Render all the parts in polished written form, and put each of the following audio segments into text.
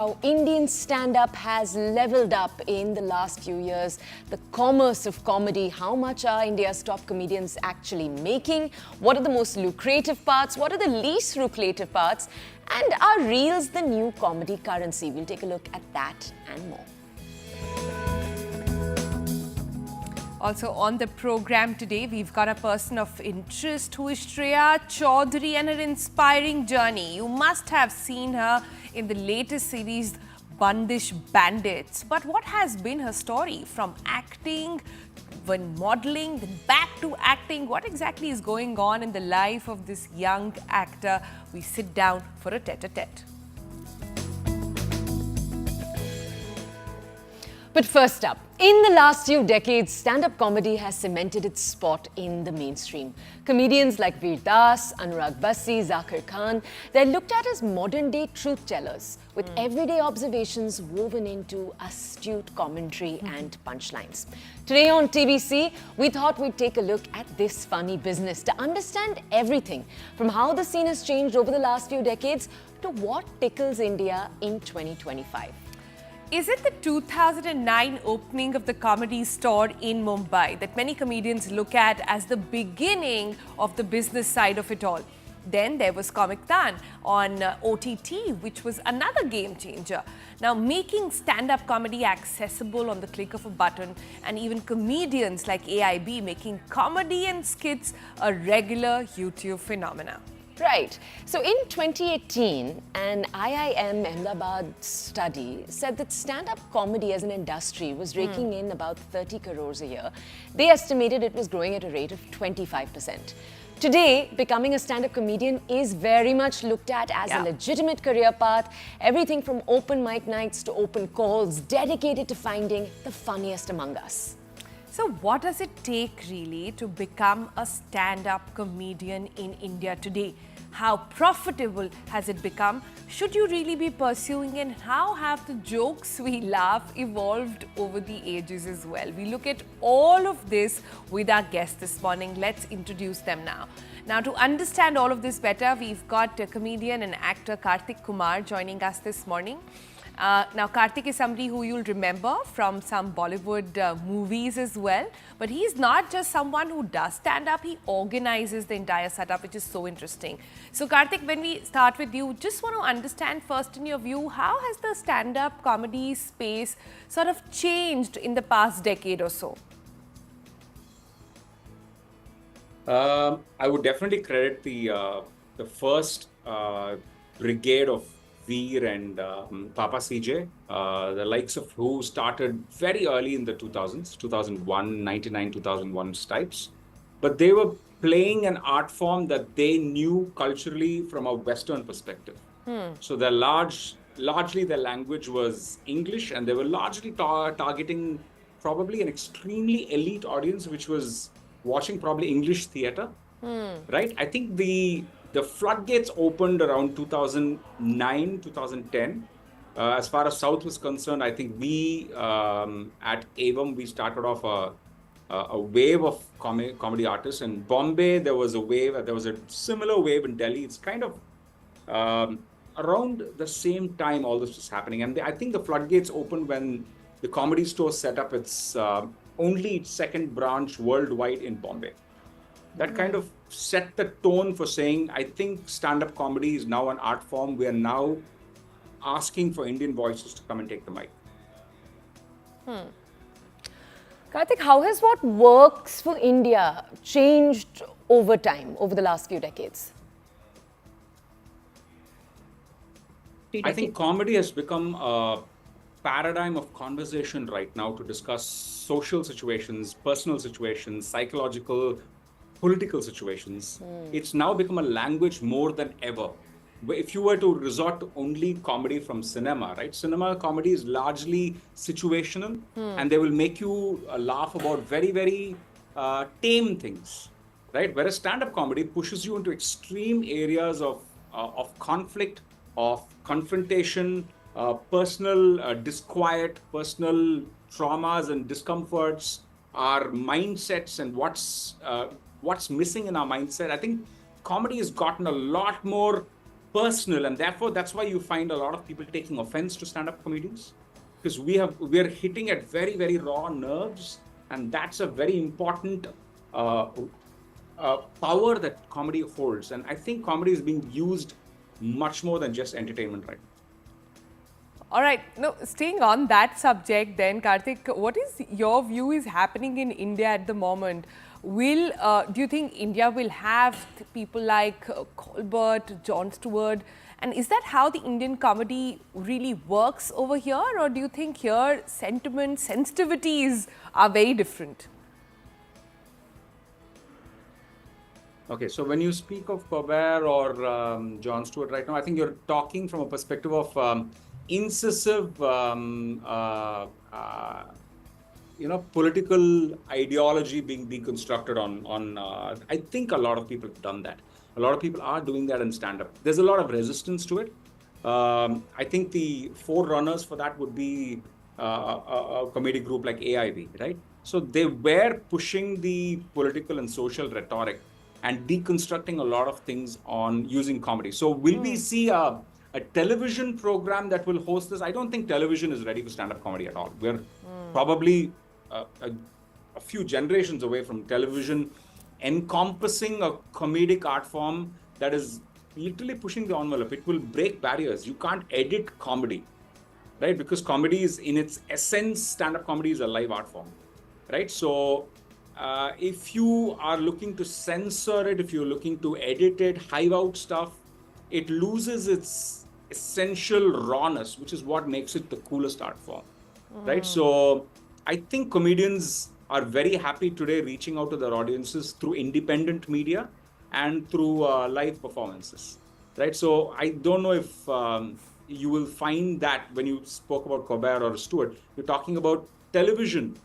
How Indian stand-up has leveled up in the last few years. The commerce of comedy. How much are India's top comedians actually making? What are the most lucrative parts? What are the least lucrative parts? And are reels the new comedy currency? We'll take a look at that and more. Also on the program today, we've got a person of interest who is Shreya Chaudhry and her inspiring journey. You must have seen her in the latest series, Bandish Bandits. But what has been her story from acting, when modeling, then back to acting? What exactly is going on in the life of this young actor? We sit down for a tete-a-tete. But first up, in the last few decades, stand-up comedy has cemented its spot in the mainstream. Comedians like Veer Das, Anurag Bassi, Zakir Khan, they're looked at as modern-day truth-tellers, with everyday observations woven into astute commentary and punchlines. Today on TBC, we thought we'd take a look at this funny business to understand everything, from how the scene has changed over the last few decades to what tickles India in 2025. Is it the 2009 opening of the Comedy Store in Mumbai that many comedians look at as the beginning of the business side of it all? Then there was Comic Tan on OTT, which was another game changer. Now, making stand-up comedy accessible on the click of a button, and even comedians like AIB making comedy and skits a regular YouTube phenomena. Right. So in 2018, an IIM Ahmedabad study said that stand-up comedy as an industry was raking in about 30 crores a year. They estimated it was growing at a rate of 25%. Today, becoming a stand-up comedian is very much looked at as a legitimate career path. Everything from open mic nights to open calls, dedicated to finding the funniest among us. So what does it take really to become a stand-up comedian in India today? How profitable has it become? Should you really be pursuing it? And how have the jokes we laugh evolved over the ages as well? We look at all of this with our guests this morning. Let's introduce them now. Now, to understand all of this better, we've got a comedian and actor Kartik Kumar joining us this morning. Now, Kartik is somebody who you'll remember from some Bollywood movies as well. But he's not just someone who does stand-up, he organizes the entire setup, which is so interesting. So, Kartik, when we start with you, just want to understand first, in your view, how has the stand-up comedy space sort of changed in the past decade or so? I would definitely credit the first brigade of Veer and Papa CJ, the likes of who started very early in the 2000s, 2001, 99, 2001 types. But they were playing an art form that they knew culturally from a Western perspective. So largely their language was English, and they were largely targeting probably an extremely elite audience, which was watching probably English theater, right? I think the floodgates opened around 2009, 2010. As far as South was concerned, I think we at Avam, we started off a wave of comedy artists. In Bombay, there was a similar wave in Delhi. It's kind of around the same time all this was happening. And I think the floodgates opened when the Comedy Store set up its second branch worldwide in Bombay. That kind of set the tone for saying, I think stand-up comedy is now an art form. We are now asking for Indian voices to come and take the mic. Kartik, how has what works for India changed over time, over the last few decades? I think comedy has become a paradigm of conversation right now to discuss social situations, personal situations, psychological, political situations. It's now become a language more than ever. If you were to resort to only comedy from cinema, right? Cinema comedy is largely situational, and they will make you laugh about very, very tame things, right? Whereas stand-up comedy pushes you into extreme areas of conflict, of confrontation, personal disquiet, personal traumas and discomforts, our mindsets, and what's missing in our mindset. I think comedy has gotten a lot more personal, and therefore that's why you find a lot of people taking offense to stand-up comedians, because we're hitting at very, very raw nerves, and that's a very important power that comedy holds. And I think comedy is being used much more than just entertainment right now. All right. Now, staying on that subject then, Karthik, what is your view is happening in India at the moment? Do you think India will have people like Colbert, Jon Stewart? And is that how the Indian comedy really works over here? Or do you think here sentiments, sensitivities are very different? Okay, so when you speak of Colbert or Jon Stewart right now, I think you're talking from a perspective of incisive, political ideology being deconstructed on I think a lot of people have done that. A lot of people are doing that in stand-up. There's a lot of resistance to it. I think the forerunners for that would be a comedy group like AIB, right? So they were pushing the political and social rhetoric and deconstructing a lot of things on using comedy. So will we see a television program that will host this? I don't think television is ready for stand-up comedy at all. We're probably a few generations away from television encompassing a comedic art form that is literally pushing the envelope. It will break barriers. You can't edit comedy, right? Because comedy is, in its essence, stand-up comedy is a live art form, right? So if you are looking to censor it, if you're looking to edit it, hive out stuff, it loses its essential rawness, which is what makes it the coolest art form, right? So I think comedians are very happy today reaching out to their audiences through independent media and through live performances, right? So I don't know if you will find that when you spoke about Colbert or Stewart, you're talking about television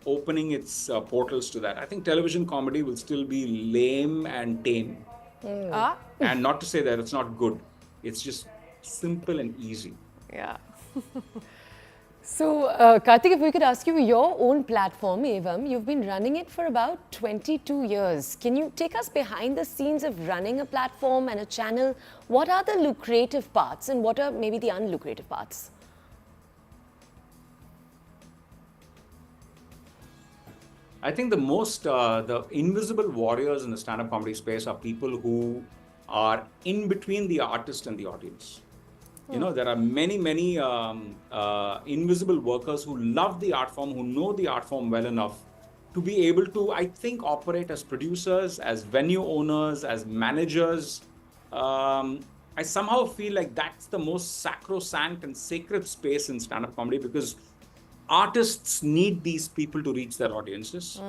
opening its portals to that. I think television comedy will still be lame and tame. And not to say that it's not good. It's just simple and easy. Yeah. So, Karthik, if we could ask you, your own platform, Evam, you've been running it for about 22 years. Can you take us behind the scenes of running a platform and a channel? What are the lucrative parts and what are maybe the unlucrative parts? I think the invisible warriors in the stand-up comedy space are people who are in between the artist and the audience. You know, there are many, many invisible workers who love the art form, who know the art form well enough to be able to, I think, operate as producers, as venue owners, as managers. I somehow feel like that's the most sacrosanct and sacred space in stand-up comedy, because artists need these people to reach their audiences,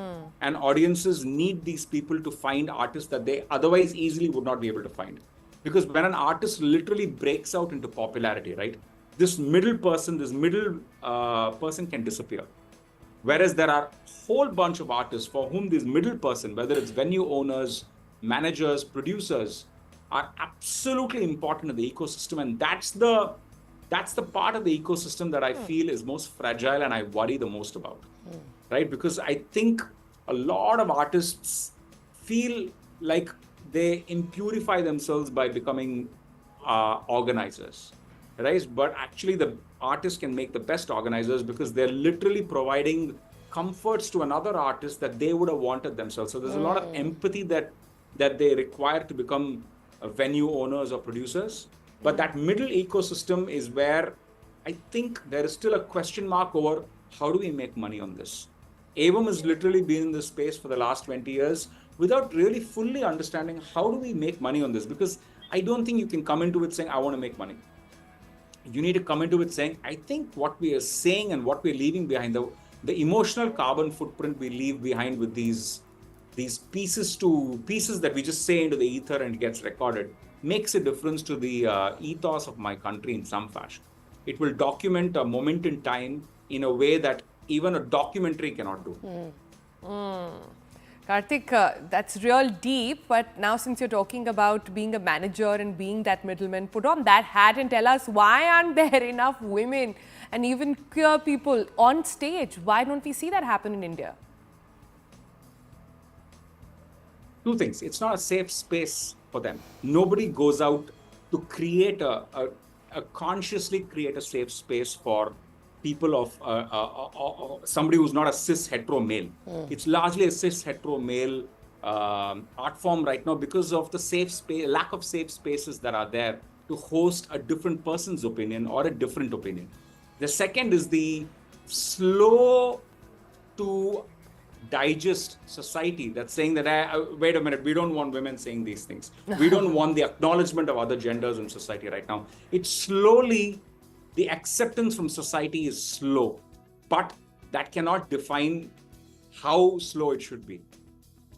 and audiences need these people to find artists that they otherwise easily would not be able to find. Because when an artist literally breaks out into popularity, right, this middle person can disappear. Whereas there are a whole bunch of artists for whom this middle person, whether it's venue owners, managers, producers, are absolutely important in the ecosystem. And that's the part of the ecosystem that I feel is most fragile and I worry the most about, right? Because I think a lot of artists feel like they impurify themselves by becoming organizers, right? But actually the artists can make the best organizers because they're literally providing comforts to another artist that they would have wanted themselves. So there's a lot of empathy that they require to become venue owners or producers. But that middle ecosystem is where I think there is still a question mark over how do we make money on this. Avam has literally been in this space for the last 20 years without really fully understanding how do we make money on this. Because I don't think you can come into it saying, I want to make money. You need to come into it saying, I think what we are saying and what we're leaving behind, the emotional carbon footprint we leave behind with these pieces that we just say into the ether and it gets recorded, makes a difference to the ethos of my country in some fashion. It will document a moment in time in a way that even a documentary cannot do. Karthik, that's real deep, but now since you're talking about being a manager and being that middleman, put on that hat and tell us, why aren't there enough women and even queer people on stage? Why don't we see that happen in India? Two things. It's not a safe space for them. Nobody goes out to create a consciously create a safe space for people of somebody who's not a cis hetero male. It's largely a cis hetero male art form right now because of the lack of safe spaces that are there to host a different person's opinion or a different opinion. The second is the slow to digest society that's saying that, wait a minute, we don't want women saying these things. We don't want the acknowledgement of other genders in society right now. It's slowly, the acceptance from society is slow, but that cannot define how slow it should be.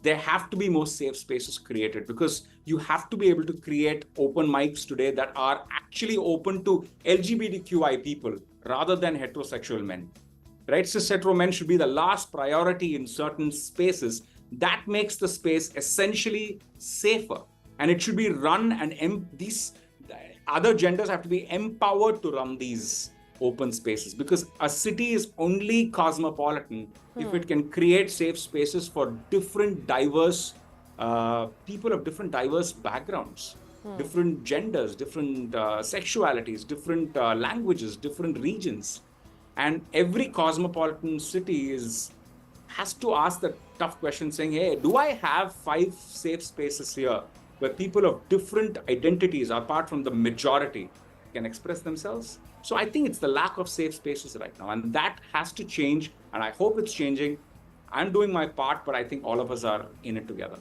There have to be more safe spaces created because you have to be able to create open mics today that are actually open to LGBTQI people rather than heterosexual men. Right? Cis hetero men should be the last priority in certain spaces. That makes the space essentially safer. And it should be run, and these other genders have to be empowered to run these open spaces, because a city is only cosmopolitan if it can create safe spaces for different diverse people of different diverse backgrounds, different genders, different sexualities, different languages, different regions. And every cosmopolitan city has to ask the tough question saying, hey, do I have 5 safe spaces here where people of different identities, apart from the majority, can express themselves? So I think it's the lack of safe spaces right now. And that has to change. And I hope it's changing. I'm doing my part, but I think all of us are in it together.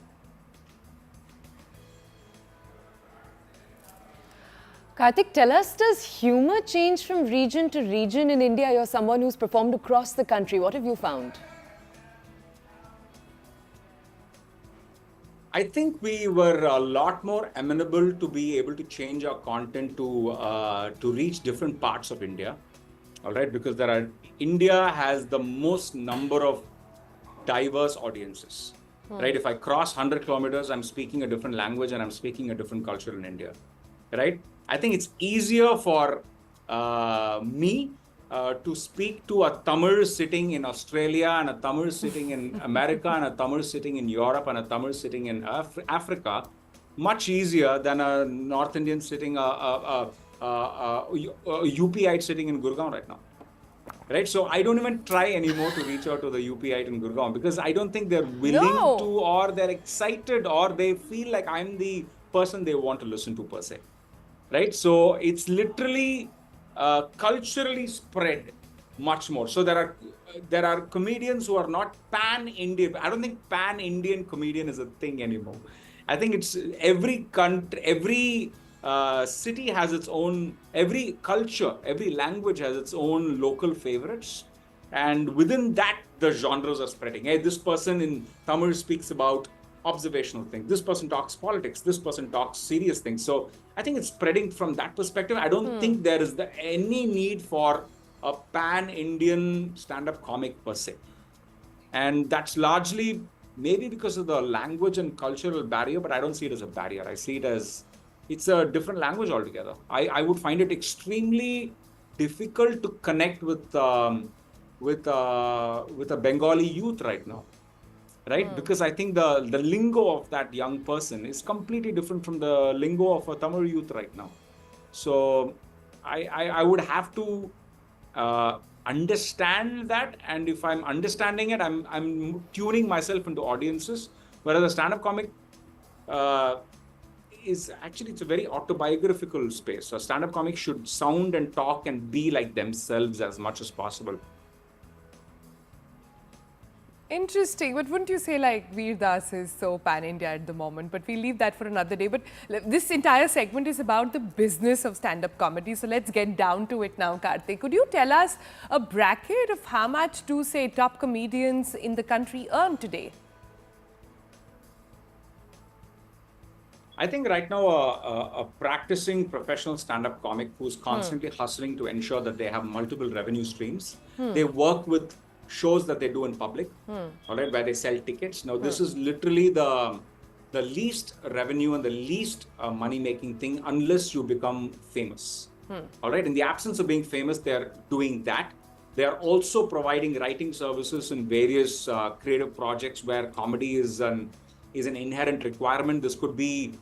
Karthik, tell us, does humor change from region to region in India? You're someone who's performed across the country. What have you found? I think we were a lot more amenable to be able to change our content to reach different parts of India. All right, because India has the most number of diverse audiences. Right? If I cross 100 kilometers, I'm speaking a different language and I'm speaking a different culture in India. Right? I think it's easier for me to speak to a Tamil sitting in Australia and a Tamil sitting in America and a Tamil sitting in Europe and a Tamil sitting in Africa, much easier than a North Indian sitting, a UPite sitting in Gurgaon right now. Right? So I don't even try anymore to reach out to the UPite in Gurgaon because I don't think they're willing to, or they're excited, or they feel like I'm the person they want to listen to per se. Right? So it's literally culturally spread much more. So there are comedians who are not pan-Indian. I don't think pan-Indian comedian is a thing anymore. I think it's every country, every city has its own, every culture, every language has its own local favorites. And within that, the genres are spreading. Hey, this person in Tamil speaks about observational things. This person talks politics. This person talks serious things. So I think it's spreading from that perspective. I don't think there is any need for a pan-Indian stand-up comic per se. And that's largely maybe because of the language and cultural barrier, but I don't see it as a barrier. I see it as it's a different language altogether. I would find it extremely difficult to connect with a Bengali youth right now. Right? Because I think the lingo of that young person is completely different from the lingo of a Tamil youth right now. So I would have to understand that, and if I'm understanding it, I'm tuning myself into audiences. Whereas a stand-up comic is actually, it's a very autobiographical space. So a stand-up comic should sound and talk and be like themselves as much as possible. Interesting, but wouldn't you say like Veer Das is so pan-India at the moment? But we'll leave that for another day. But this entire segment is about the business of stand-up comedy. So let's get down to it now, Karthik. Could you tell us a bracket of how much do, say, top comedians in the country earn today? I think right now a practicing professional stand-up comic who's constantly hustling to ensure that they have multiple revenue streams. They work with shows that they do in public, all right, where they sell tickets. Now, this is literally the least revenue and the least money-making thing unless you become famous. All right, in the absence of being famous, they're doing that. They are also providing writing services in various creative projects where comedy is an inherent requirement. This could be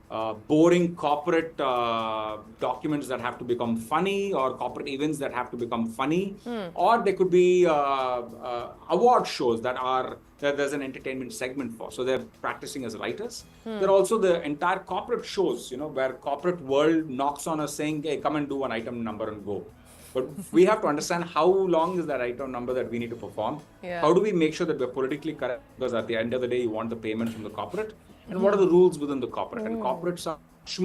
boring corporate documents that have to become funny, or corporate events that have to become funny, or there could be award shows that there's an entertainment segment for. So they're practicing as writers. There are also the entire corporate shows, where corporate world knocks on us saying, hey, come and do an item number and go. But we have to understand how long is that item number that we need to perform. Yeah. How do we make sure that we're politically correct? Because at the end of the day, you want the payment from the corporate. And what are the rules within the corporate? And corporates are much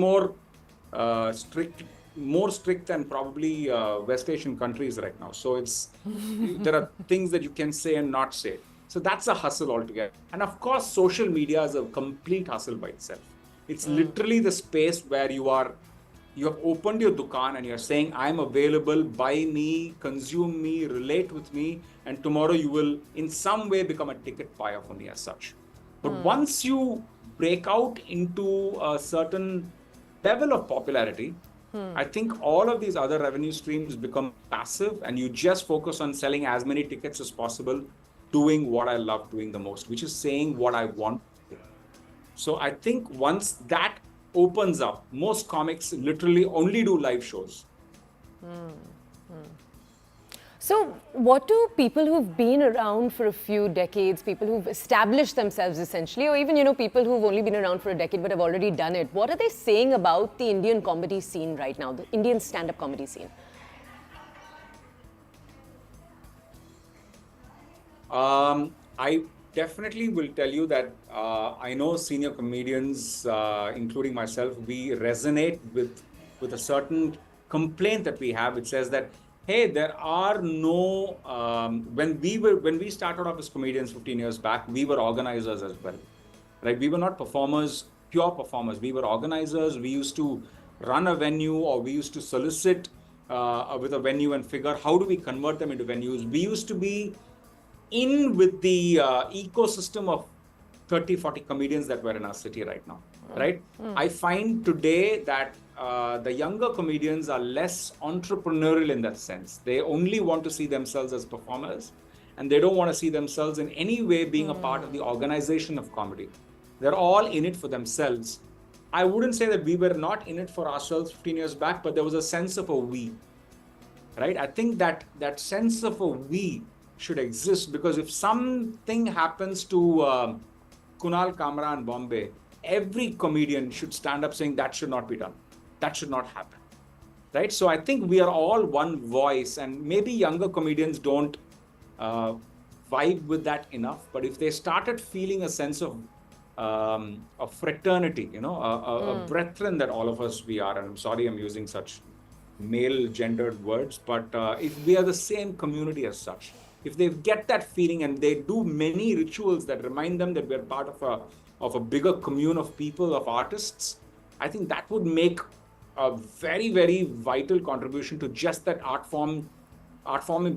more strict than probably West Asian countries right now. So there are things that you can say and not say. So that's a hustle altogether. And of course, social media is a complete hustle by itself. It's literally the space where you have opened your dukaan and you're saying, I'm available, buy me, consume me, relate with me, and tomorrow you will in some way become a ticket buyer for me as such. But once you break out into a certain level of popularity, I think all of these other revenue streams become passive, and you just focus on selling as many tickets as possible, doing what I love doing the most, which is saying what I want. So I think once that opens up, most comics literally only do live shows. So what do people who've been around for a few decades, people who've established themselves essentially, or even, people who've only been around for a decade but have already done it, what are they saying about the Indian comedy scene right now, the Indian stand-up comedy scene? I definitely will tell you that I know senior comedians, including myself, we resonate with a certain complaint that we have. It says that, hey, there are no, when we started off as comedians 15 years back, we were organizers as well, right? We were not performers, pure performers. We were organizers. We used to run a venue, or we used to solicit with a venue and figure, how do we convert them into venues? We used to be in with the ecosystem of 30, 40 comedians that were in our city right now, right? I find today that the younger comedians are less entrepreneurial in that sense. They only want to see themselves as performers, and they don't want to see themselves in any way being a part of the organization of comedy. They're all in it for themselves. I wouldn't say that we were not in it for ourselves 15 years back, but there was a sense of a we, right? I think that sense of a we should exist, because if something happens to Kunal Kamra in Bombay, every comedian should stand up saying that should not be done. That should not happen, right? So I think we are all one voice, and maybe younger comedians don't vibe with that enough. But if they started feeling a sense of fraternity, a brethren that all of us we are, and I'm sorry I'm using such male gendered words, but if we are the same community as such, if they get that feeling and they do many rituals that remind them that we're part of a bigger commune of people, of artists, I think that would make a very, very vital contribution to just that art form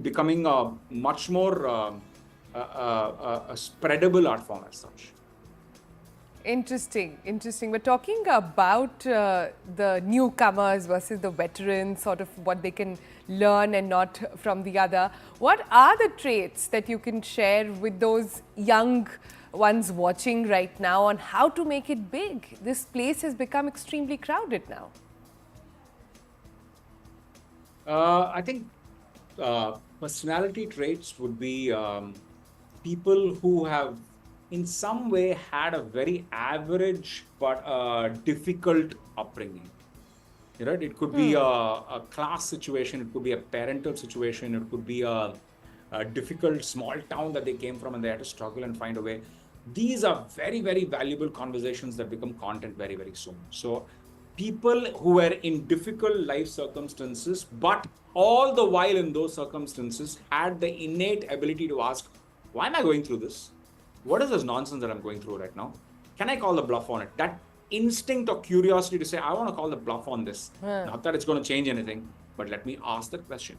becoming a much more a spreadable art form as such. Interesting. We're talking about the newcomers versus the veterans, sort of what they can learn and not from the other. What are the traits that you can share with those young ones watching right now on how to make it big? This place has become extremely crowded now. I think personality traits would be people who have in some way had a very average but difficult upbringing. Right? It could be a class situation, it could be a parental situation, it could be a difficult small town that they came from and they had to struggle and find a way. These are very, very valuable conversations that become content very, very soon. So people who were in difficult life circumstances, but all the while in those circumstances had the innate ability to ask, why am I going through this? What is this nonsense that I'm going through right now? Can I call the bluff on it? That instinct or curiosity to say, I want to call the bluff on this. Not that it's going to change anything, but let me ask that question,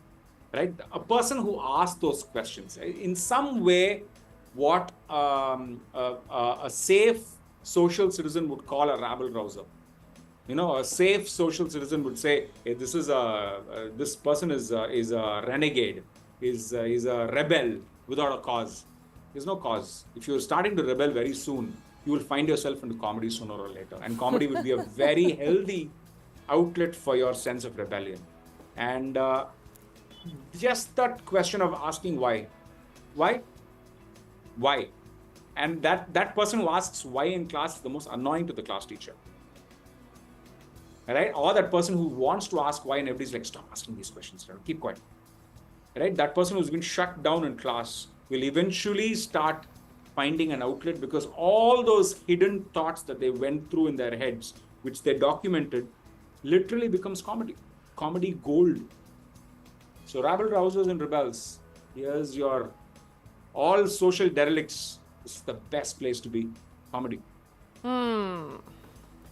right? A person who asks those questions, in some way, what a safe social citizen would call a rabble-rouser. A safe social citizen would say, hey, this person is a renegade, is a rebel without a cause. There's no cause. If you're starting to rebel very soon, you will find yourself into comedy sooner or later. And comedy will be a very healthy outlet for your sense of rebellion. And just that question of asking why. Why? And that person who asks why in class is the most annoying to the class teacher. Right? Or that person who wants to ask why and everybody's like, stop asking these questions, keep quiet. Right? That person who's been shut down in class will eventually start finding an outlet, because all those hidden thoughts that they went through in their heads, which they documented, literally becomes comedy gold. So rabble rousers and rebels, here's your all social derelicts. This is the best place to be, comedy.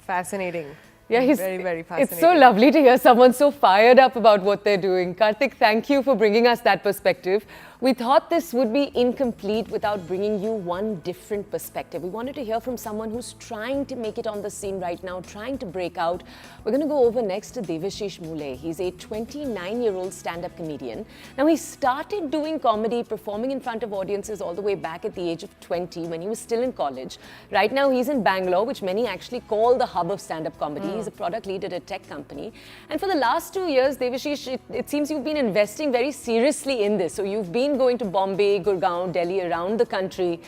Fascinating. Yeah, very, very fascinating. It's so lovely to hear someone so fired up about what they're doing. Karthik, thank you for bringing us that perspective. We thought this would be incomplete without bringing you one different perspective. We wanted to hear from someone who's trying to make it on the scene right now, trying to break out. We're going to go over next to Devashish Mule. He's a 29-year-old stand-up comedian. Now, he started doing comedy, performing in front of audiences all the way back at the age of 20 when he was still in college. Right now, he's in Bangalore, which many actually call the hub of stand-up comedy. He's a product lead at a tech company. And for the last 2 years, Devashish, it seems you've been investing very seriously in this. So you've been going to Bombay, Gurgaon, Delhi, around the country,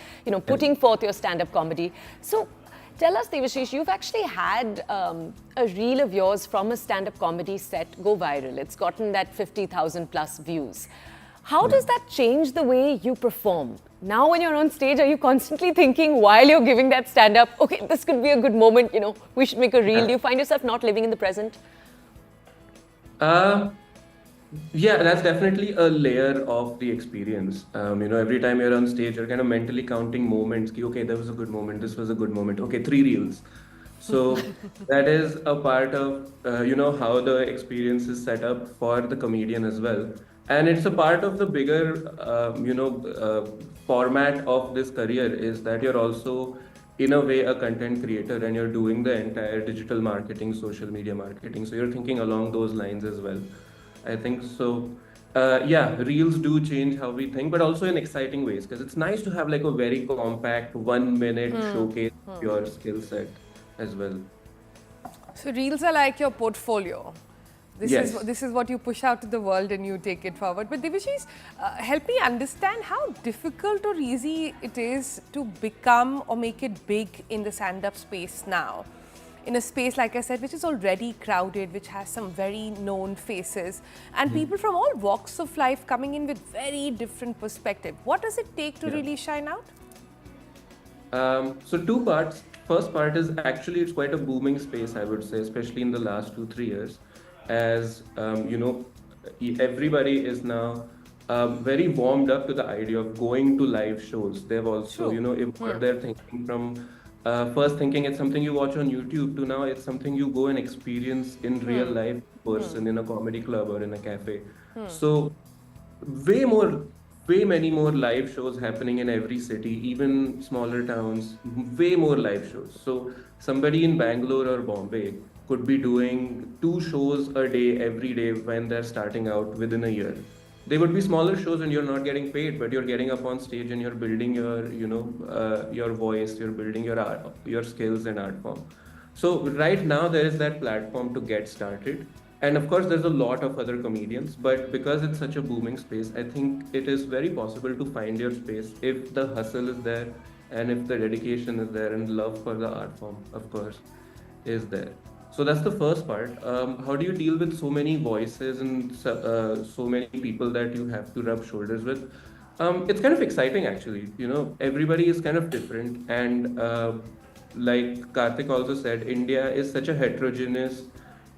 putting forth your stand-up comedy. So tell us, Devashish, you've actually had a reel of yours from a stand-up comedy set go viral. It's gotten that 50,000 plus views. How does that change the way you perform? Now when you're on stage, are you constantly thinking while you're giving that stand-up, okay, this could be a good moment, we should make a reel? Do you find yourself not living in the present? Yeah, that's definitely a layer of the experience. Every time you're on stage, you're kind of mentally counting moments. Okay, there was a good moment. This was a good moment. Okay, 3 reels. So that is a part of, how the experience is set up for the comedian as well. And it's a part of the bigger, format of this career is that you're also, in a way, a content creator, and you're doing the entire digital marketing, social media marketing. So you're thinking along those lines as well. I think so. Reels do change how we think, but also in exciting ways, because it's nice to have like a very compact 1 minute showcase of your skill set as well. So reels are like your portfolio. Yes. This is what you push out to the world and you take it forward. But Devashish, help me understand how difficult or easy it is to become or make it big in the stand-up space now. In a space, like I said, which is already crowded, which has some very known faces, and people from all walks of life coming in with very different perspective. What does it take to really shine out? So 2 parts. First part is actually it's quite a booming space, I would say, especially in the last 2-3 years, as everybody is now very warmed up to the idea of going to live shows. They've also, evolved their thinking from first thinking it's something you watch on YouTube to now it's something you go and experience in real life person in a comedy club or in a cafe. So way many more live shows happening in every city, even smaller towns, way more live shows. So somebody in Bangalore or Bombay could be doing 2 shows a day every day when they're starting out within a year. They would be smaller shows and you're not getting paid, but you're getting up on stage and you're building your, your voice, you're building your art, your skills and art form. So right now there is that platform to get started. And of course, there's a lot of other comedians, but because it's such a booming space, I think it is very possible to find your space if the hustle is there and if the dedication is there and love for the art form, of course, is there. So that's the first part. How do you deal with so many voices and so many people that you have to rub shoulders with? It's kind of exciting, actually. Everybody is kind of different. And like Karthik also said, India is such a heterogeneous,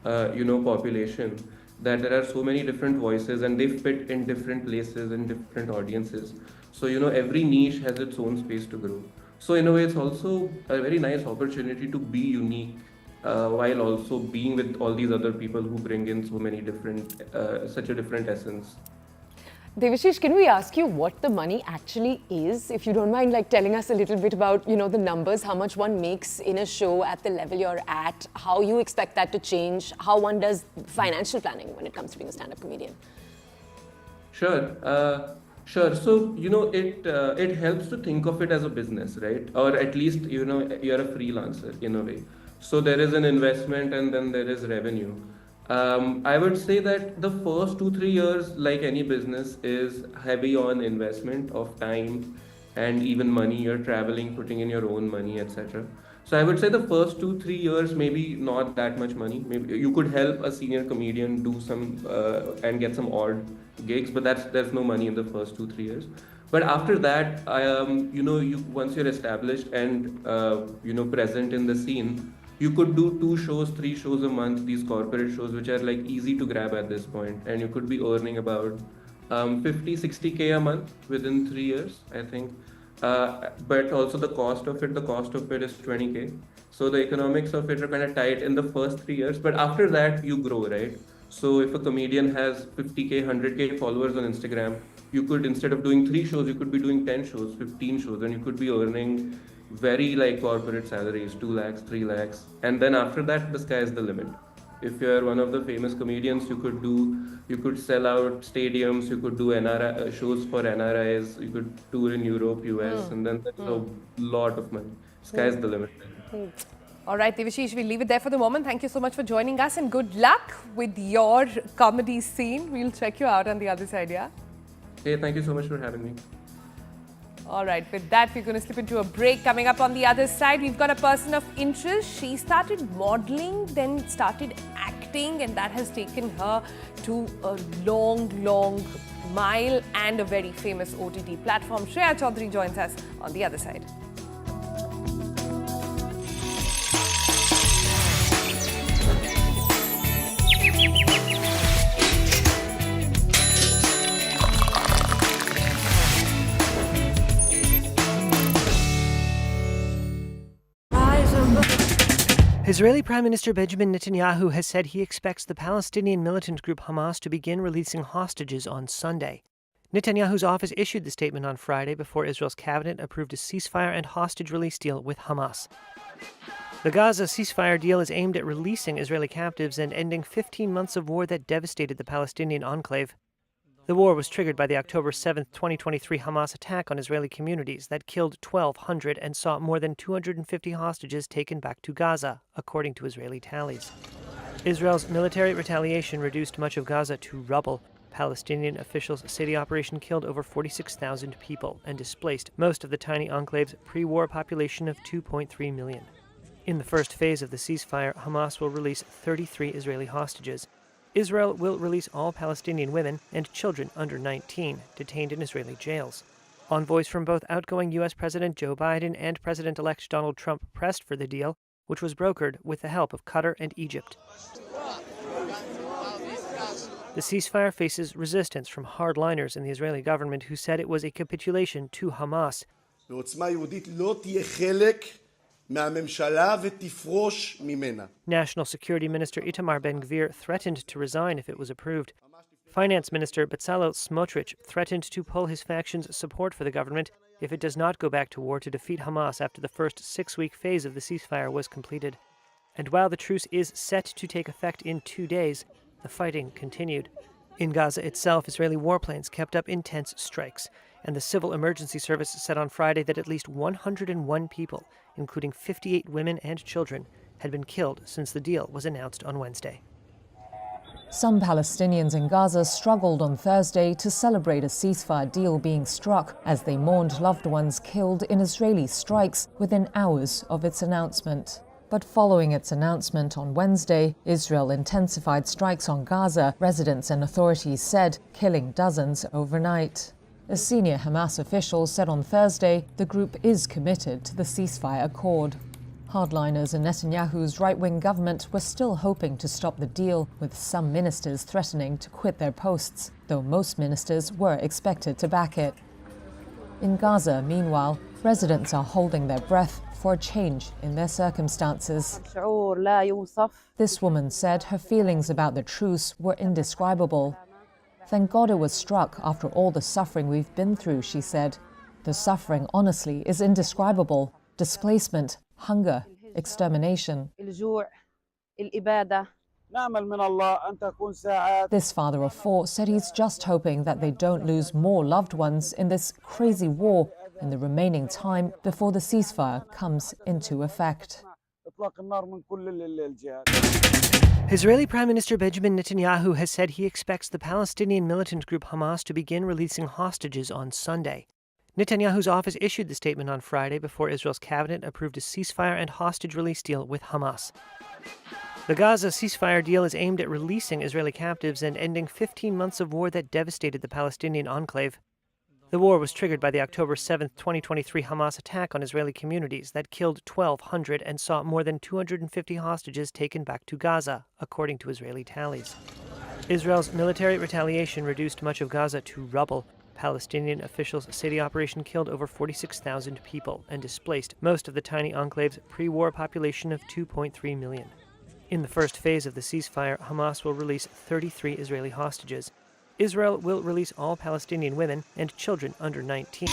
population that there are so many different voices and they fit in different places and different audiences. So, every niche has its own space to grow. So in a way, it's also a very nice opportunity to be unique. While also being with all these other people who bring in so many different, such a different essence. Devashish, can we ask you what the money actually is? If you don't mind telling us a little bit about, the numbers, how much one makes in a show at the level you're at, how you expect that to change, how one does financial planning when it comes to being a stand-up comedian. Sure. Sure. So, it helps to think of it as a business, right? Or at least, you're a freelancer in a way. So there is an investment and then there is revenue. I would say that the first 2, 3 years, like any business, is heavy on investment of time and even money. You're traveling, putting in your own money, etc. So I would say the first 2, 3 years, maybe not that much money. Maybe you could help a senior comedian do some and get some odd gigs, but there's no money in the first 2, 3 years. But after that, you once you're established and present in the scene, you could do 2 shows, 3 shows a month. These corporate shows, which are like easy to grab at this point, and you could be earning about 50, 60K a month within 3 years, I think. But also the cost of it is 20K. So the economics of it are kind of tight in the first 3 years, but after that you grow, right? So if a comedian has 50K, 100K followers on Instagram, you could, instead of doing 3 shows, you could be doing 10 shows, 15 shows, and you could be earning very like corporate salaries, 2 lakhs, 3 lakhs. And then after that, the sky is the limit. If you're one of the famous comedians, you could sell out stadiums, you could do NRI shows for NRIs, you could tour in Europe, US, and then that's a lot of money. Sky's the limit. All right, Devashish, we'll leave it there for the moment. Thank you so much for joining us and good luck with your comedy scene. We'll check you out on the other side, yeah? Hey, thank you so much for having me. All right, with that, we're going to slip into a break. Coming up on the other side, we've got a person of interest. She started modeling, then started acting, and that has taken her to a long, long mile and a very famous OTT platform. Shreya Chaudhry joins us on the other side. Israeli Prime Minister Benjamin Netanyahu has said he expects the Palestinian militant group Hamas to begin releasing hostages on Sunday. Netanyahu's office issued the statement on Friday before Israel's cabinet approved a ceasefire and hostage release deal with Hamas. The Gaza ceasefire deal is aimed at releasing Israeli captives and ending 15 months of war that devastated the Palestinian enclave. The war was triggered by the October 7, 2023 Hamas attack on Israeli communities that killed 1,200 and saw more than 250 hostages taken back to Gaza, according to Israeli tallies. Israel's military retaliation reduced much of Gaza to rubble. Palestinian officials say the operation killed over 46,000 people and displaced most of the tiny enclave's pre-war population of 2.3 million. In the first phase of the ceasefire, Hamas will release 33 Israeli hostages. Israel will release all Palestinian women and children under 19 detained in Israeli jails. Envoys from both outgoing U.S. President Joe Biden and President-elect Donald Trump pressed for the deal, which was brokered with the help of Qatar and Egypt. The ceasefire faces resistance from hardliners in the Israeli government who said it was a capitulation to Hamas. National Security Minister Itamar Ben-Gvir threatened to resign if it was approved. Finance Minister Bezalel Smotrich threatened to pull his faction's support for the government if it does not go back to war to defeat Hamas after the first 6-week phase of the ceasefire was completed. And while the truce is set to take effect in 2 days, the fighting continued. In Gaza itself, Israeli warplanes kept up intense strikes, and the Civil Emergency Service said on Friday that at least 101 people, including 58 women and children, had been killed since the deal was announced on Wednesday. Some Palestinians in Gaza struggled on Thursday to celebrate a ceasefire deal being struck as they mourned loved ones killed in Israeli strikes within hours of its announcement. But following its announcement on Wednesday, Israel intensified strikes on Gaza, residents and authorities said, killing dozens overnight. A senior Hamas official said on Thursday the group is committed to the ceasefire accord. Hardliners in Netanyahu's right-wing government were still hoping to stop the deal, with some ministers threatening to quit their posts, though most ministers were expected to back it. In Gaza, meanwhile, residents are holding their breath for a change in their circumstances. This woman said her feelings about the truce were indescribable. Thank God it was struck after all the suffering we've been through, she said. The suffering, honestly, is indescribable. Displacement, hunger, extermination. This father of four said he's just hoping that they don't lose more loved ones in this crazy war in the remaining time before the ceasefire comes into effect. Israeli Prime Minister Benjamin Netanyahu has said he expects the Palestinian militant group Hamas to begin releasing hostages on Sunday. Netanyahu's office issued the statement on Friday before Israel's cabinet approved a ceasefire and hostage release deal with Hamas. The Gaza ceasefire deal is aimed at releasing Israeli captives and ending 15 months of war that devastated the Palestinian enclave. The war was triggered by the October 7, 2023 Hamas attack on Israeli communities that killed 1,200 and saw more than 250 hostages taken back to Gaza, according to Israeli tallies. Israel's military retaliation reduced much of Gaza to rubble. Palestinian officials say the operation killed over 46,000 people and displaced most of the tiny enclave's pre-war population of 2.3 million. In the first phase of the ceasefire, Hamas will release 33 Israeli hostages. Israel will release all Palestinian women and children under 19.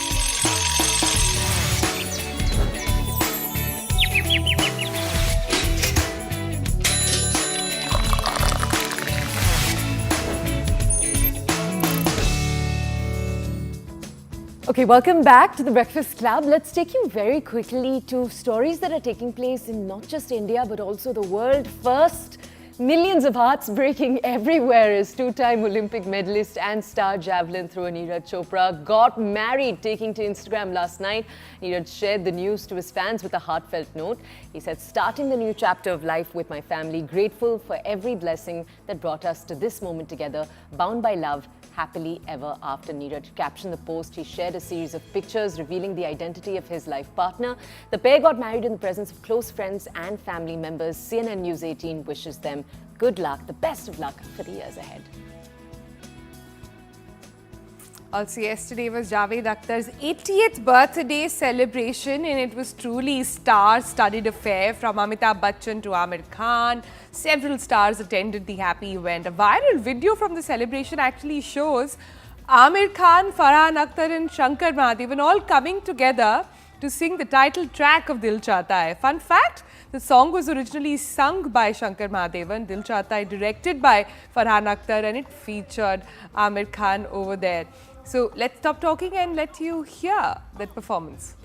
Okay, welcome back to the Breakfast Club. Let's take you very quickly to stories that are taking place in not just India but also the world. First, millions of hearts breaking everywhere as two-time Olympic medalist and star javelin thrower Neeraj Chopra got married, taking to Instagram last night. Neeraj shared the news to his fans with a heartfelt note. He said, "Starting the new chapter of life with my family, grateful for every blessing that brought us to this moment together, bound by love, happily ever after." Neeraj captioned the post. He shared a series of pictures revealing the identity of his life partner. The pair got married in the presence of close friends and family members. CNN News 18 wishes them good luck, the best of luck for the years ahead. Also, yesterday was Javed Akhtar's 80th birthday celebration, and it was truly a star-studded affair from Amitabh Bachchan to Amir Khan. Several stars attended the happy event. A viral video from the celebration actually shows Amir Khan, Farhan Akhtar and Shankar Mahadevan all coming together to sing the title track of Dil Chahta Hai. Fun fact, the song was originally sung by Shankar Mahadevan, Dil Chahta Hai directed by Farhan Akhtar, and it featured Amir Khan over there. So let's stop talking and let you hear that performance.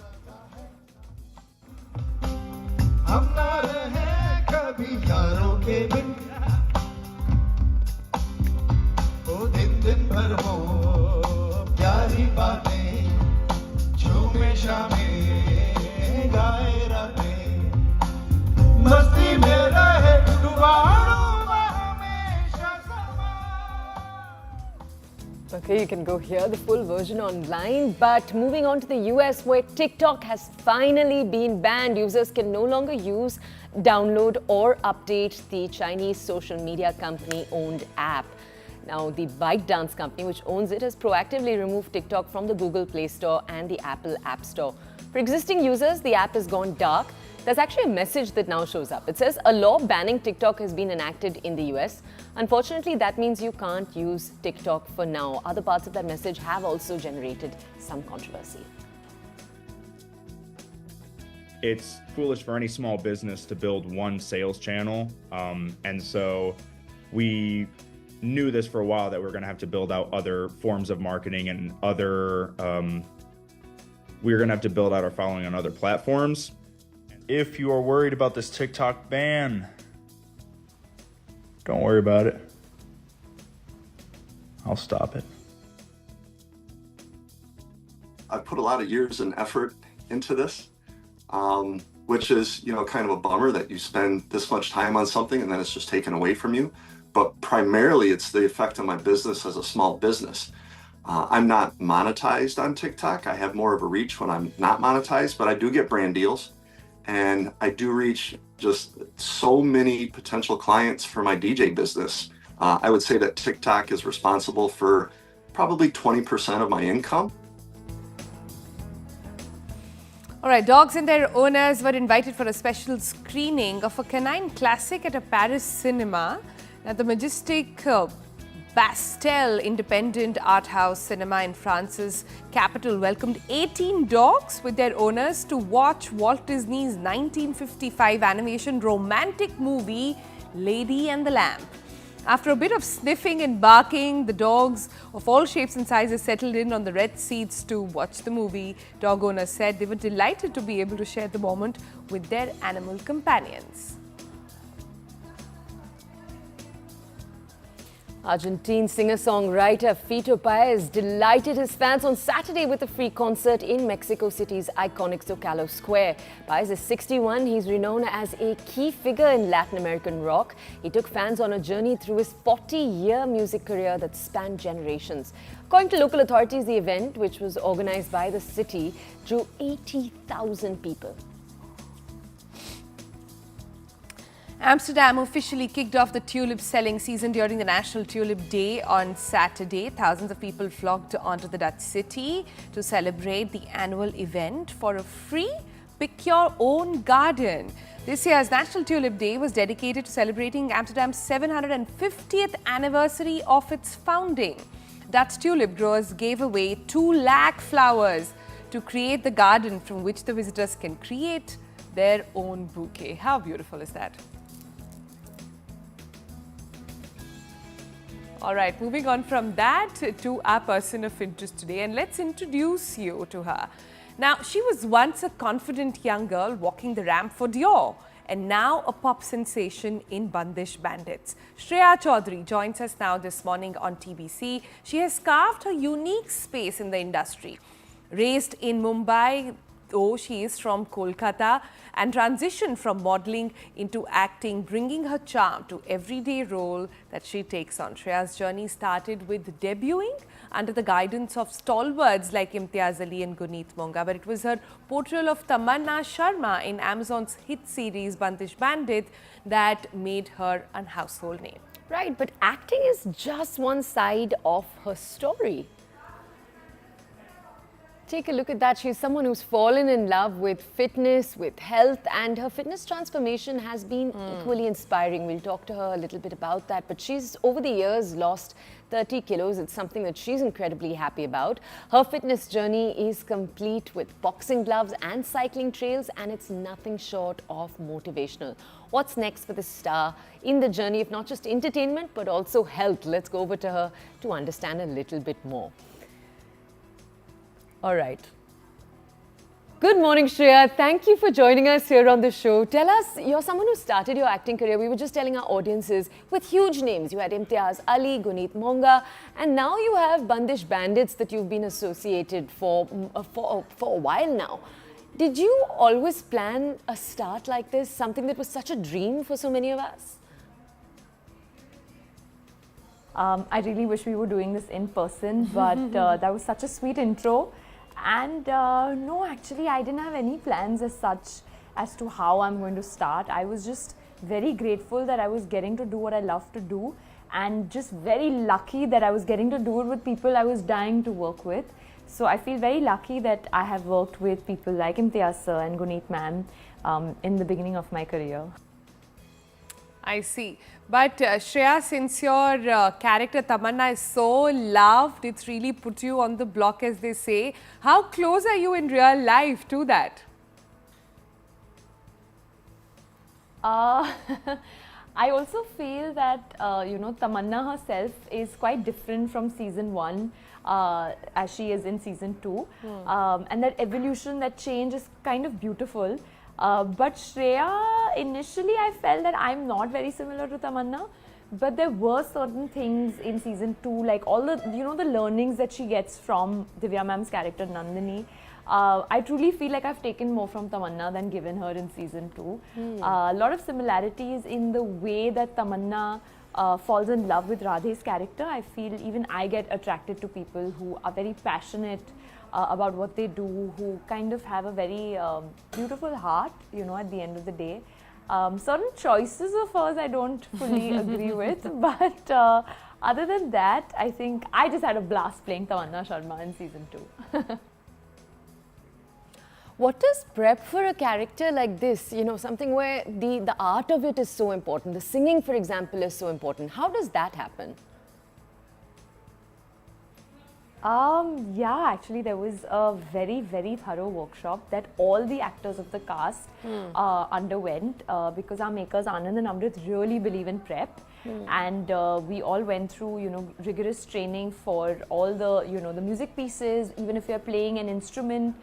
Okay, you can go hear the full version online. But moving on to the US, where TikTok has finally been banned. Users can no longer use, download or update the Chinese social media company-owned app. Now, the ByteDance company, which owns it, has proactively removed TikTok from the Google Play Store and the Apple App Store. For existing users, the app has gone dark. There's actually a message that now shows up. It says a law banning TikTok has been enacted in the US. Unfortunately, that means you can't use TikTok for now. Other parts of that message have also generated some controversy. It's foolish for any small business to build one sales channel. And so we knew this for a while, that we're going to have to build out other forms of marketing and other, we're going to have to build out our following on other platforms. If you are worried about this TikTok ban, don't worry about it. I'll stop it. I've put a lot of years and effort into this, which is, kind of a bummer that you spend this much time on something and then it's just taken away from you. But primarily it's the effect on my business as a small business. I'm not monetized on TikTok. I have more of a reach when I'm not monetized, but I do get brand deals. And I do reach just so many potential clients for my DJ business. I would say that TikTok is responsible for probably 20% of my income. All right, dogs and their owners were invited for a special screening of a canine classic at a Paris cinema. Now, the majestic Bastille Independent Art House Cinema in France's capital welcomed 18 dogs with their owners to watch Walt Disney's 1955 animation romantic movie Lady and the Lamp. After a bit of sniffing and barking, the dogs of all shapes and sizes settled in on the red seats to watch the movie. Dog owners said they were delighted to be able to share the moment with their animal companions. Argentine singer-songwriter Fito Páez delighted his fans on Saturday with a free concert in Mexico City's iconic Zocalo Square. Páez is 61. He's renowned as a key figure in Latin American rock. He took fans on a journey through his 40-year music career that spanned generations. According to local authorities, the event, which was organized by the city, drew 80,000 people. Amsterdam officially kicked off the tulip selling season during the National Tulip Day on Saturday. Thousands of people flocked onto the Dutch city to celebrate the annual event for a free Pick Your Own Garden. This year's National Tulip Day was dedicated to celebrating Amsterdam's 750th anniversary of its founding. Dutch tulip growers gave away 2 lakh flowers to create the garden from which the visitors can create their own bouquet. How beautiful is that? All right, moving on from that to our person of interest today, and let's introduce you to her. Now, she was once a confident young girl walking the ramp for Dior, and now a pop sensation in Bandish Bandits. Shreya Chaudhry joins us now this morning on TBC. She has carved her unique space in the industry. Raised in Mumbai, though she is from Kolkata, and transitioned from modeling into acting, bringing her charm to everyday role that she takes on. Shreya's journey started with debuting under the guidance of stalwarts like Imtiaz Ali and Guneet Monga, but it was her portrayal of Tamanna Sharma in Amazon's hit series Bandish Bandit that made her a household name. Right, but acting is just one side of her story. Take a look at that. She's someone who's fallen in love with fitness, with health, and her fitness transformation has been equally inspiring. We'll talk to her a little bit about that. But she's, over the years, lost 30 kilos. It's something that she's incredibly happy about. Her fitness journey is complete with boxing gloves and cycling trails, and it's nothing short of motivational. What's next for the star in the journey of not just entertainment, but also health? Let's go over to her to understand a little bit more. All right. Good morning, Shreya. Thank you for joining us here on the show. Tell us, you're someone who started your acting career, we were just telling our audiences, with huge names. You had Imtiaz Ali, Guneet Monga, and now you have Bandish Bandits that you've been associated for a while now. Did you always plan a start like this, something that was such a dream for so many of us? I really wish we were doing this in person, but that was such a sweet intro. And no, actually, I didn't have any plans as such as to how I'm going to start. I was just very grateful that I was getting to do what I love to do, and just very lucky that I was getting to do it with people I was dying to work with. So I feel very lucky that I have worked with people like Imtiaz sir and Guneet ma'am in the beginning of my career. I see. But Shreya, since your character Tamanna is so loved, it's really put you on the block, as they say. How close are you in real life to that? I also feel that, Tamanna herself is quite different from season 1 as she is in season 2. And that evolution, that change is kind of beautiful. But Shreya, initially I felt that I'm not very similar to Tamanna, but there were certain things in season 2, like all the, the learnings that she gets from Divya ma'am's character Nandini. I truly feel like I've taken more from Tamanna than given her in season 2. A lot of similarities in the way that Tamanna falls in love with Radhe's character. I feel even I get attracted to people who are very passionate about what they do, who kind of have a very beautiful heart, at the end of the day. Certain choices of hers I don't fully agree with, but other than that, I think I just had a blast playing Tamanna Sharma in season 2. What does prep for a character like this, something where the art of it is so important, the singing, for example, is so important. How does that happen? Yeah, actually, there was a very, very thorough workshop that all the actors of the cast underwent because our makers Anand and Amrit really believe in prep. And we all went through, rigorous training for all the, the music pieces. Even if you're playing an instrument,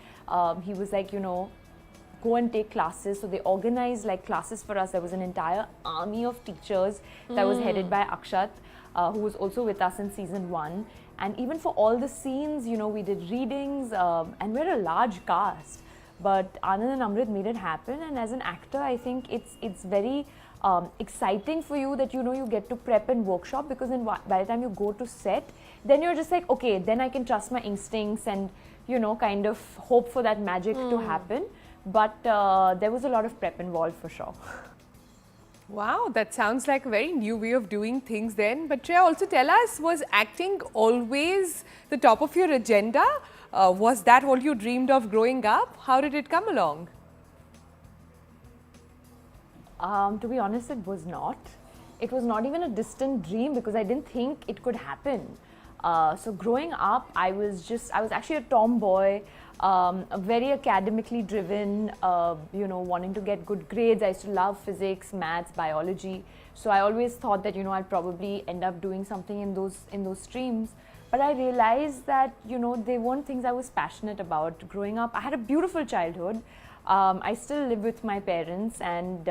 he was like, go and take classes. So they organized like classes for us. There was an entire army of teachers that was headed by Akshat, who was also with us in season 1. And even for all the scenes, we did readings, and we're a large cast. But Anand and Amrit made it happen. And as an actor, I think it's very exciting for you that you get to prep and workshop, because then by the time you go to set, then you're just like, okay, then I can trust my instincts and kind of hope for that magic to happen. But there was a lot of prep involved for sure. Wow, that sounds like a very new way of doing things then. But Shreya, also tell us, was acting always the top of your agenda? Was that all you dreamed of growing up? How did it come along? To be honest, it was not. It was not even a distant dream because I didn't think it could happen. So growing up, I was actually a tomboy, very academically driven, wanting to get good grades. I used to love physics, maths, biology. So I always thought that, I'd probably end up doing something in those streams. But I realized that, they weren't things I was passionate about. Growing up, I had a beautiful childhood. I still live with my parents, and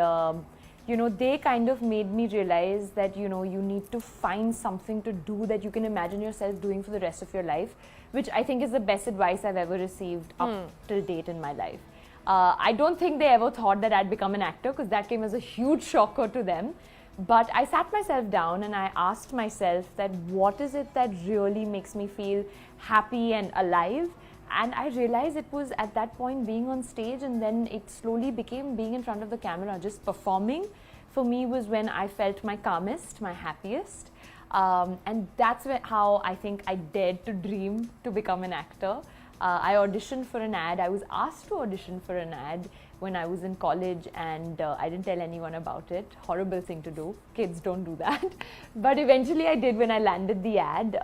they kind of made me realize that, you need to find something to do that you can imagine yourself doing for the rest of your life, which I think is the best advice I've ever received up till date in my life. I don't think they ever thought that I'd become an actor, because that came as a huge shocker to them. But I sat myself down and I asked myself that what is it that really makes me feel happy and alive? And I realized it was at that point being on stage, and then it slowly became being in front of the camera. Just performing for me was when I felt my calmest, my happiest. And that's how I think I dared to dream to become an actor. I auditioned for an ad. I was asked to audition for an ad when I was in college, and I didn't tell anyone about it. Horrible thing to do. Kids don't do that. But eventually I did when I landed the ad.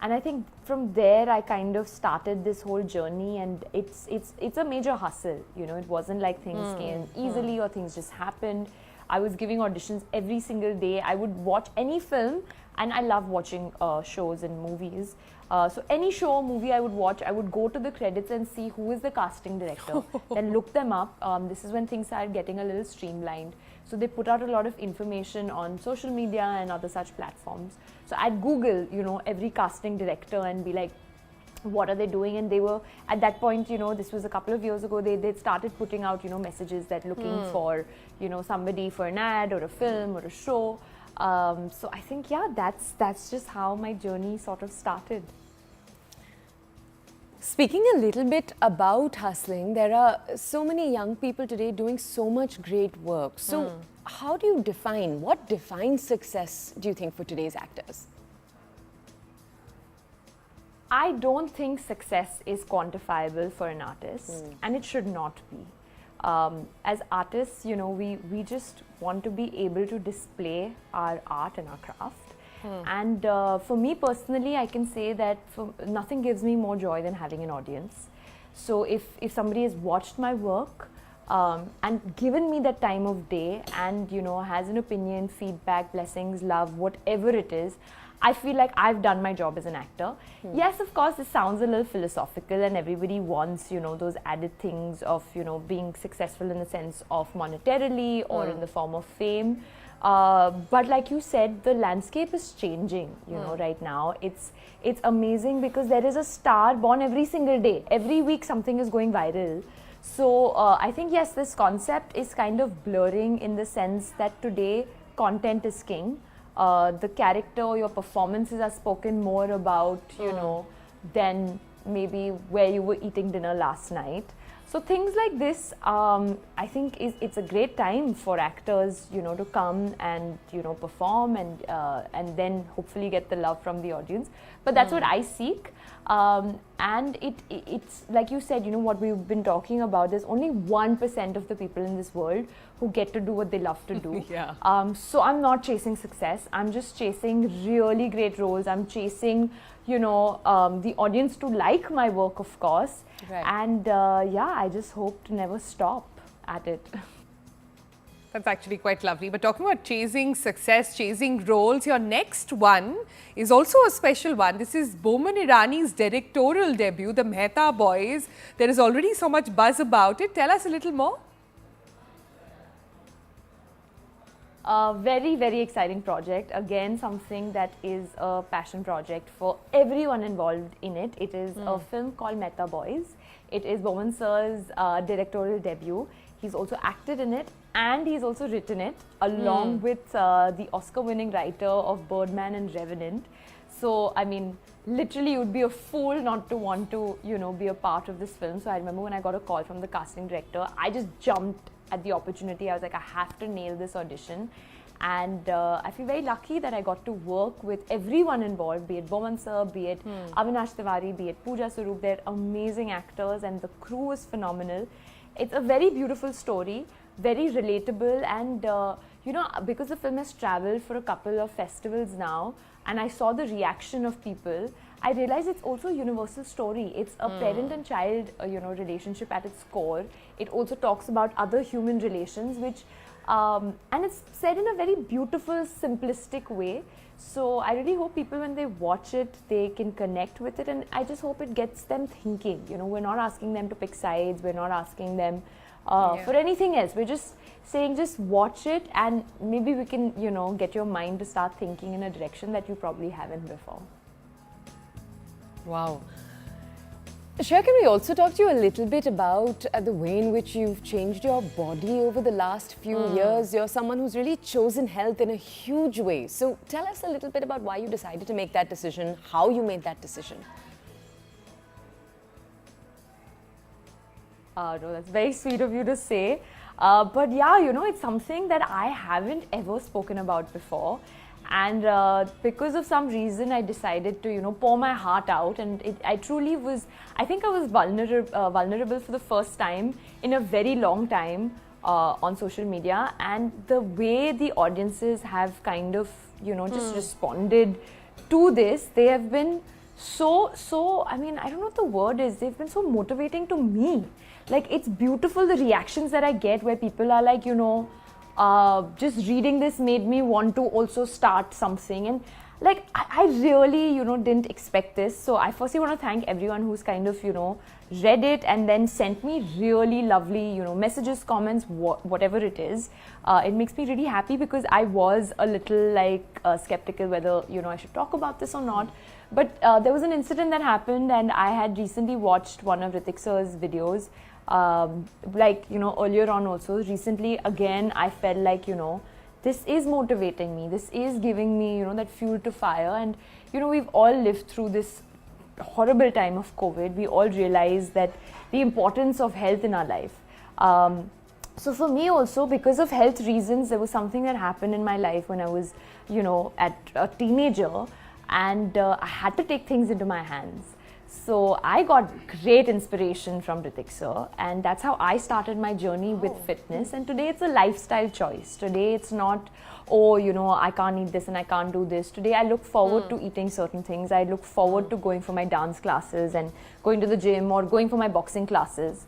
And I think from there I kind of started this whole journey, and it's a major hustle. It wasn't like things came easily or things just happened. I was giving auditions every single day. I would watch any film, and I love watching shows and movies. So any show or movie I would watch, I would go to the credits and see who is the casting director, then look them up. This is when things started getting a little streamlined. So they put out a lot of information on social media and other such platforms. So I'd Google, every casting director and be like, what are they doing? And they were, at that point, this was a couple of years ago, they started putting out, messages that looking for, somebody for an ad or a film or a show. So I think, yeah, that's just how my journey sort of started. Speaking a little bit about hustling, there are so many young people today doing so much great work. So how do you define, what defines success, do you think, for today's actors? I don't think success is quantifiable for an artist, and it should not be. As artists, we just want to be able to display our art and our craft. And for me personally, I can say that nothing gives me more joy than having an audience. So if somebody has watched my work and given me that time of day and, has an opinion, feedback, blessings, love, whatever it is, I feel like I've done my job as an actor. Yes, of course, this sounds a little philosophical, and everybody wants, those added things of, being successful in the sense of monetarily or in the form of fame. But like you said, the landscape is changing, right now. It's amazing because there is a star born every single day. Every week something is going viral. So I think, yes, this concept is kind of blurring in the sense that today content is king. The character, your performances are spoken more about, than maybe where you were eating dinner last night. So things like this, I think it's a great time for actors, to come and, perform and then hopefully get the love from the audience. But that's what I seek. And it's like you said, you know, what we've been talking about, there's only 1% of the people in this world who get to do what they love to do. Yeah. So I'm not chasing success. I'm just chasing really great roles. I'm chasing, you know, the audience to like my work, of course. Right. And yeah, I just hope to never stop at it. That's actually quite lovely. But talking about chasing success, chasing roles, your next one is also a special one. This is Boman Irani's directorial debut, The Mehta Boys. There is already so much buzz about it. Tell us a little more. Very, very exciting project. Again, something that is a passion project for everyone involved in it. It is a film called Mehta Boys. It is Boman sir's directorial debut. He's also acted in it and he's also written it along with the Oscar-winning writer of Birdman and Revenant. So, I mean, literally you would be a fool not to want to, you know, be a part of this film. So I remember when I got a call from the casting director, I just jumped at the opportunity. I was like, I have to nail this audition. And I feel very lucky that I got to work with everyone involved, be it Boman sir, be it Avinash Tiwari, be it Pooja Swaroop. They're amazing actors and the crew is phenomenal. It's a very beautiful story, very relatable, and you know, because the film has traveled for a couple of festivals now and I saw the reaction of people, I realized it's also a universal story. It's a parent and child you know, relationship at its core. It also talks about other human relations, which and it's said in a very beautiful, simplistic way. So I really hope people, when they watch it, they can connect with it, and I just hope it gets them thinking. You know, we're not asking them to pick sides, we're not asking them for anything else. We're just saying, just watch it and maybe we can, you know, get your mind to start thinking in a direction that you probably haven't before. Wow. Shreya, can we also talk to you a little bit about the way in which you've changed your body over the last few years? You're someone who's really chosen health in a huge way. So tell us a little bit about why you decided to make that decision, how you made that decision. No, that's very sweet of you to say. But yeah, you know, it's something that I haven't ever spoken about before. And because of some reason, I decided to, you know, pour my heart out. And I truly was, I think I was vulnerable for the first time in a very long time on social media. And the way the audiences have kind of, you know, just responded to this, they have been so, I mean, I don't know what the word is, they've been so motivating to me. Like, it's beautiful, the reactions that I get where people are like, you know, just reading this made me want to also start something. And like, I really, you know, didn't expect this. So I firstly want to thank everyone who's kind of, you know, read it and then sent me really lovely, you know, messages, comments, whatever it is. It makes me really happy because I was a little like skeptical whether, you know, I should talk about this or not. But there was an incident that happened and I had recently watched one of Hrithik sir's videos. Like, you know, earlier on also, recently again, I felt like, you know, this is motivating me, this is giving me, you know, that fuel to fire. And, you know, we've all lived through this horrible time of COVID. We all realize that the importance of health in our life. So for me also, because of health reasons, there was something that happened in my life when I was, you know, at a teenager, and I had to take things into my hands. So I got great inspiration from Hrithik sir, and that's how I started my journey with fitness. And today it's a lifestyle choice. Today it's not, oh, you know, I can't eat this and I can't do this. Today I look forward to eating certain things. I look forward to going for my dance classes and going to the gym or going for my boxing classes.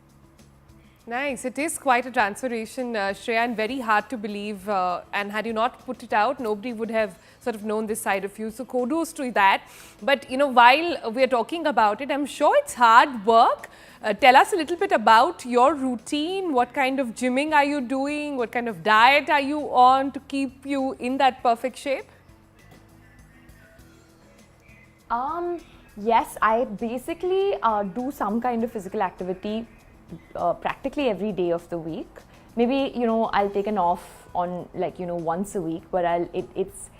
Nice. It is quite a transformation, Shreya, and very hard to believe. And had you not put it out, nobody would have sort of known this side of you. So kudos to that. But, you know, while we're talking about it, I'm sure it's hard work. Tell us a little bit about your routine. What kind of gymming are you doing? What kind of diet are you on to keep you in that perfect shape? Yes, I basically do some kind of physical activity practically every day of the week. Maybe, you know, I'll take an off on, like, you know, once a week, but it's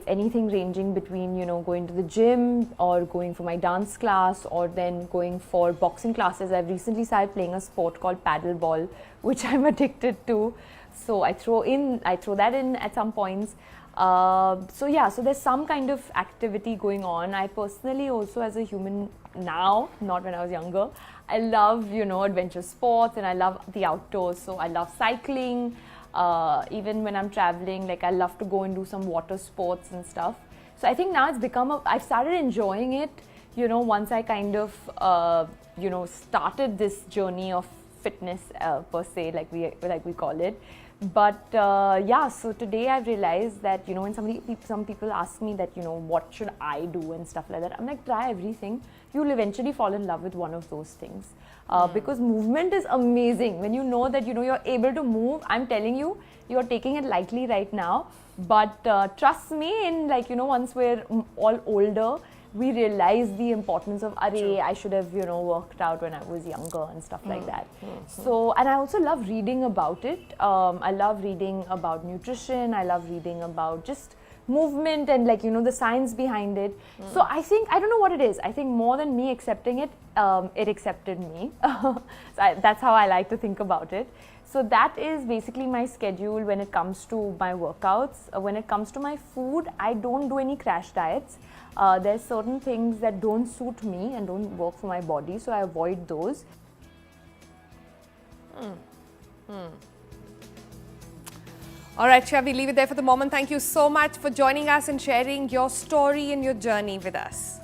anything ranging between, you know, going to the gym or going for my dance class or then going for boxing classes. I've recently started playing a sport called paddle ball, which I'm addicted to. So I throw that in at some points. So yeah, so there's some kind of activity going on. I personally also, as a human now, not when I was younger, I love, you know, adventure sports and I love the outdoors. So I love cycling. Even when I'm traveling, like I love to go and do some water sports and stuff. So I think now it's become I've started enjoying it, you know, once I kind of, you know, started this journey of fitness per se, like we call it. But yeah, so today I've realized that, you know, when some people ask me that, you know, what should I do and stuff like that, I'm like, try everything. You'll eventually fall in love with one of those things. Because movement is amazing. When you know that, you know, you're able to move, I'm telling you, you're taking it lightly right now. But trust me, in like, you know, once we're all older, we realize the importance of, I should have, you know, worked out when I was younger and stuff like that. So, and I also love reading about it. I love reading about nutrition. I love reading about just movement and, like, you know, the science behind it. So I think, I don't know what it is. I think more than me accepting it, it accepted me. So that's how I like to think about it. So that is basically my schedule when it comes to my workouts. When it comes to my food, I don't do any crash diets. There's certain things that don't suit me and don't work for my body, so I avoid those. All right, Shreya, we leave it there for the moment. Thank you so much for joining us and sharing your story and your journey with us.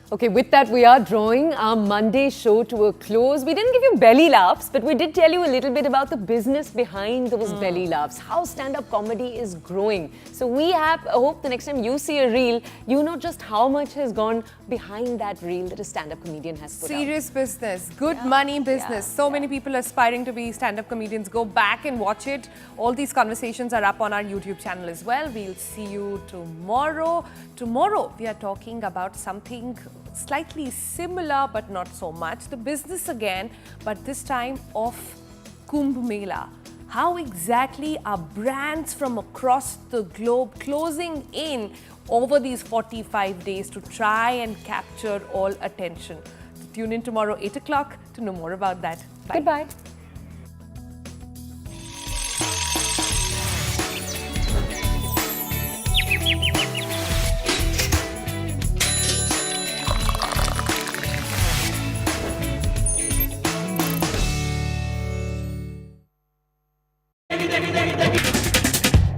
Okay, with that, we are drawing our Monday show to a close. We didn't give you belly laughs, but we did tell you a little bit about the business behind those belly laughs, how stand-up comedy is growing. So we hope the next time you see a reel, you know just how much has gone behind that reel that a stand-up comedian has put out. Serious business, good money business. So many people aspiring to be stand-up comedians. Go back and watch it. All these conversations are up on our YouTube channel as well. We'll see you tomorrow. Tomorrow, we are talking about something slightly similar but not so much. The business again, but this time of Kumbh Mela. How exactly are brands from across the globe closing in over these 45 days to try and capture all attention? So tune in tomorrow 8 o'clock to know more about that. Bye. Goodbye.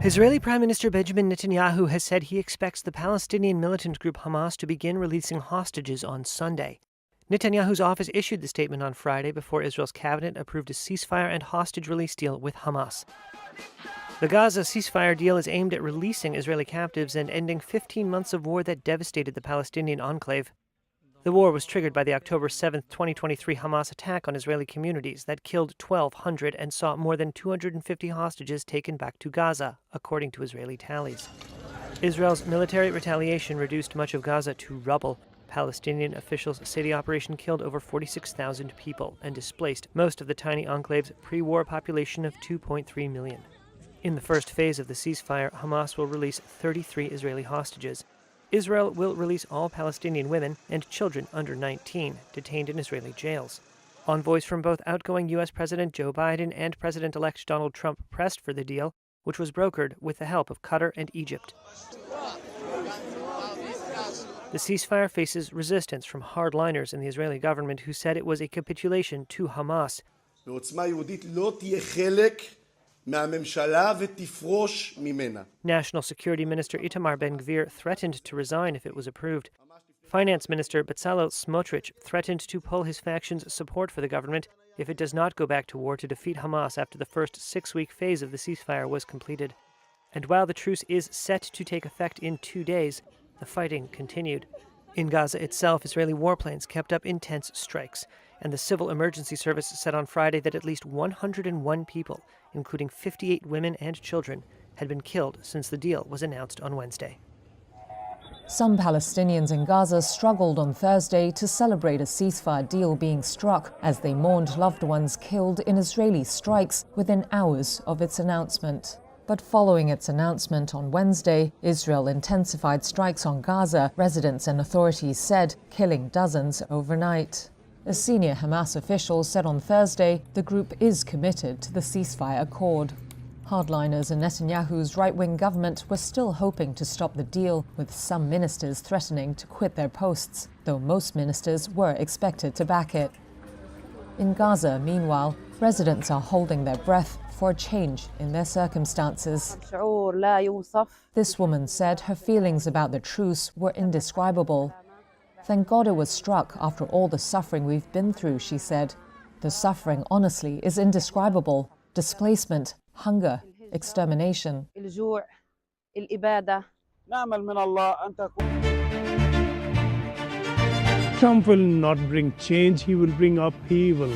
Israeli Prime Minister Benjamin Netanyahu has said he expects the Palestinian militant group Hamas to begin releasing hostages on Sunday. Netanyahu's office issued the statement on Friday before Israel's cabinet approved a ceasefire and hostage release deal with Hamas. The Gaza ceasefire deal is aimed at releasing Israeli captives and ending 15 months of war that devastated the Palestinian enclave. The war was triggered by the October 7, 2023 Hamas attack on Israeli communities that killed 1,200 and saw more than 250 hostages taken back to Gaza, according to Israeli tallies. Israel's military retaliation reduced much of Gaza to rubble. Palestinian officials say the operation killed over 46,000 people and displaced most of the tiny enclave's pre-war population of 2.3 million. In the first phase of the ceasefire, Hamas will release 33 Israeli hostages. Israel will release all Palestinian women and children under 19 detained in Israeli jails. Envoys from both outgoing U.S. President Joe Biden and President-elect Donald Trump pressed for the deal, which was brokered with the help of Qatar and Egypt. The ceasefire faces resistance from hardliners in the Israeli government who said it was a capitulation to Hamas. National Security Minister Itamar Ben-Gvir threatened to resign if it was approved. Finance Minister Bezalel Smotrich threatened to pull his faction's support for the government if it does not go back to war to defeat Hamas after the first 6-week phase of the ceasefire was completed. And while the truce is set to take effect in 2 days, the fighting continued. In Gaza itself, Israeli warplanes kept up intense strikes, and the Civil Emergency Service said on Friday that at least 101 people, including 58 women and children, had been killed since the deal was announced on Wednesday. Some Palestinians in Gaza struggled on Thursday to celebrate a ceasefire deal being struck as they mourned loved ones killed in Israeli strikes within hours of its announcement. But following its announcement on Wednesday, Israel intensified strikes on Gaza, residents and authorities said, killing dozens overnight. A senior Hamas official said on Thursday the group is committed to the ceasefire accord. Hardliners in Netanyahu's right-wing government were still hoping to stop the deal, with some ministers threatening to quit their posts, though most ministers were expected to back it. In Gaza, meanwhile, residents are holding their breath for a change in their circumstances. This woman said her feelings about the truce were indescribable. Thank God it was struck after all the suffering we've been through, she said. The suffering, honestly, is indescribable. Displacement, hunger, extermination. Trump will not bring change, he will bring upheaval.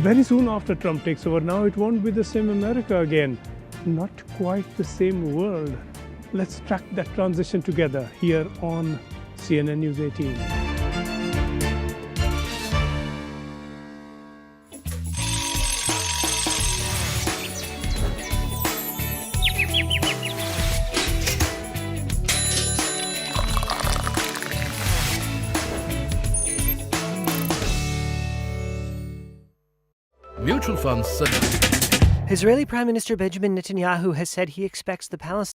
Very soon after Trump takes over, now it won't be the same America again. Not quite the same world. Let's track that transition together here on CNN News 18. Mutual funds. Israeli Prime Minister Benjamin Netanyahu has said he expects the Palestinians